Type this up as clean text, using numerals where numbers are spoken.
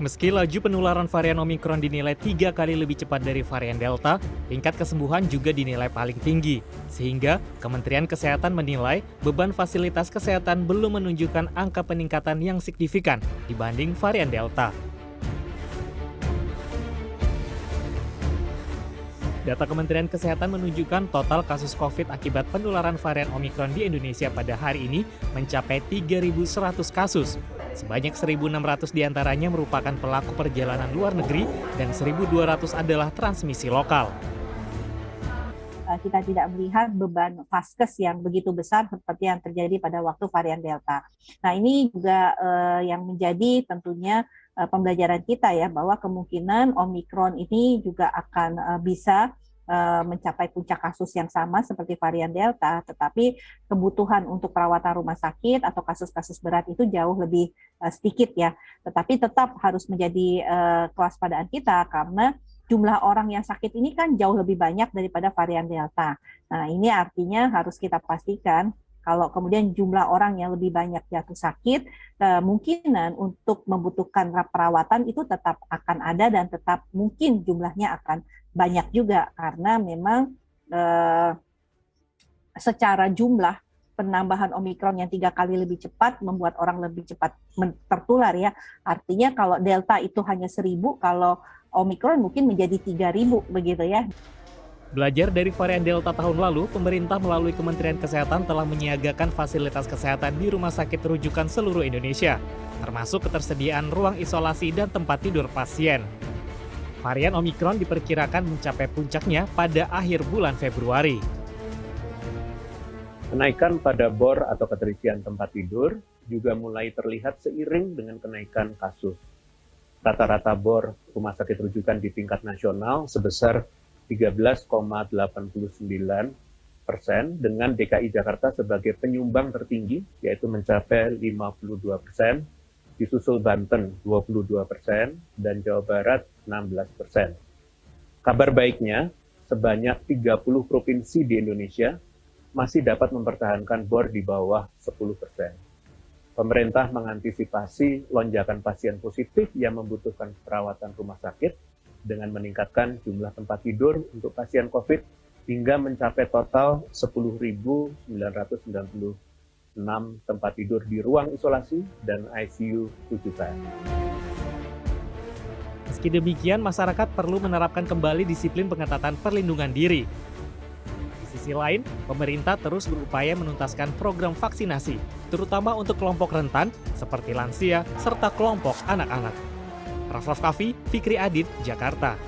Meski laju penularan varian Omikron dinilai 3 kali lebih cepat dari varian Delta, tingkat kesembuhan juga dinilai paling tinggi. Sehingga Kementerian Kesehatan menilai beban fasilitas kesehatan belum menunjukkan angka peningkatan yang signifikan dibanding varian Delta. Data Kementerian Kesehatan menunjukkan total kasus COVID akibat penularan varian Omikron di Indonesia pada hari ini mencapai 3.100 kasus. Sebanyak 1.600 diantaranya merupakan pelaku perjalanan luar negeri dan 1.200 adalah transmisi lokal. Kita tidak melihat beban vaskes yang begitu besar seperti yang terjadi pada waktu varian Delta. Nah, ini juga yang menjadi tentunya pembelajaran kita ya, bahwa kemungkinan Omikron ini juga akan bisa mencapai puncak kasus yang sama seperti varian Delta, tetapi kebutuhan untuk perawatan rumah sakit atau kasus-kasus berat itu jauh lebih sedikit ya. Tetapi tetap harus menjadi kewaspadaan kita karena jumlah orang yang sakit ini kan jauh lebih banyak daripada varian Delta. Nah, ini artinya harus kita pastikan kalau kemudian jumlah orang yang lebih banyak jatuh sakit, kemungkinan untuk membutuhkan perawatan itu tetap akan ada dan tetap mungkin jumlahnya akan banyak juga karena memang secara jumlah penambahan Omikron yang 3 kali lebih cepat membuat orang lebih cepat tertular ya. Artinya kalau Delta itu hanya 1.000, kalau Omikron mungkin menjadi 3.000 begitu ya. Belajar dari varian Delta tahun lalu, pemerintah melalui Kementerian Kesehatan telah menyiagakan fasilitas kesehatan di rumah sakit rujukan seluruh Indonesia, termasuk ketersediaan ruang isolasi dan tempat tidur pasien. Varian Omikron diperkirakan mencapai puncaknya pada akhir bulan Februari. Kenaikan pada bor atau keterisian tempat tidur juga mulai terlihat seiring dengan kenaikan kasus. Rata-rata bor rumah sakit rujukan di tingkat nasional sebesar 13,89% dengan DKI Jakarta sebagai penyumbang tertinggi, yaitu mencapai 52%, disusul Banten 22%, dan Jawa Barat 16%. Kabar baiknya, sebanyak 30 provinsi di Indonesia masih dapat mempertahankan bor di bawah 10%. Pemerintah mengantisipasi lonjakan pasien positif yang membutuhkan perawatan rumah sakit dengan meningkatkan jumlah tempat tidur untuk pasien COVID hingga mencapai total 10.996 tempat tidur di ruang isolasi dan ICU rujukan. Meski demikian, masyarakat perlu menerapkan kembali disiplin pengetatan perlindungan diri. Di sisi lain, pemerintah terus berupaya menuntaskan program vaksinasi, terutama untuk kelompok rentan seperti lansia serta kelompok anak-anak. Raff Kaffi, Fikri Adit, Jakarta.